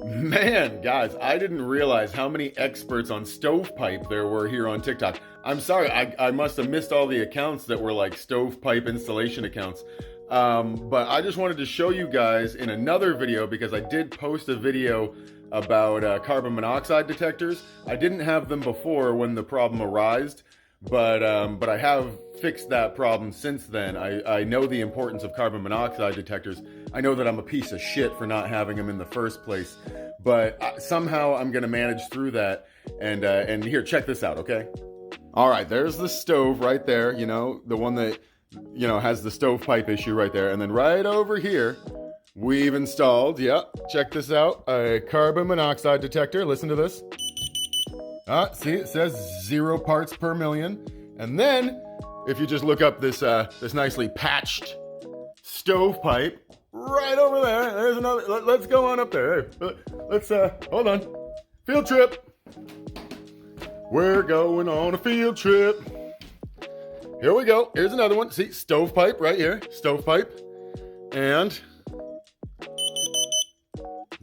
Man, guys, I didn't realize how many experts on stovepipe there were here on TikTok. I'm sorry, I must have missed all the accounts that were like stovepipe installation accounts. But I just wanted to show you guys in another video because I did post a video about carbon monoxide detectors. I didn't have them before when the problem arose, but I have fixed that problem since then. I know the importance of carbon monoxide detectors. I know that I'm a piece of shit for not having them in the first place, but somehow I'm gonna manage through that. And here, check this out, okay? All right, there's the stove right there. You know, the one that has the stovepipe issue right there, and then right over here. We've installed, check this out, a carbon monoxide detector. Listen to this. See, it says 0 parts per million. And then, if you just look up this nicely patched stovepipe, right over there, there's another. Let's go on up there. Let's, hold on. Field trip. We're going on a field trip. Here we go. Here's another one. See, stovepipe right here. Stovepipe. And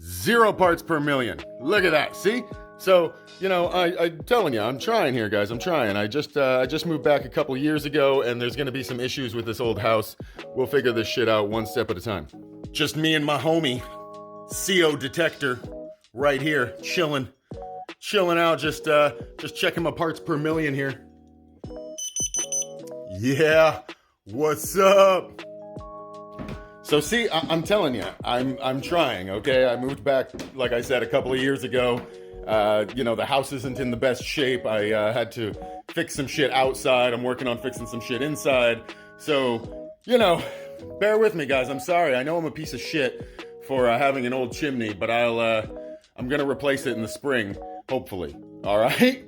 0 parts per million. Look at that. See? So, I'm telling you, I'm trying here, guys. I'm trying. I just moved back a couple years ago, and there's gonna be some issues with this old house. We'll figure this shit out one step at a time. Just me and my homie, CO Detector, right here, chilling out, just checking my parts per million here. Yeah, what's up? So see, I'm telling you, I'm trying, okay? I moved back, like I said, a couple of years ago. The house isn't in the best shape. I had to fix some shit outside. I'm working on fixing some shit inside. So, bear with me, guys. I'm sorry. I know I'm a piece of shit for having an old chimney, but I'm gonna replace it in the spring, hopefully. All right?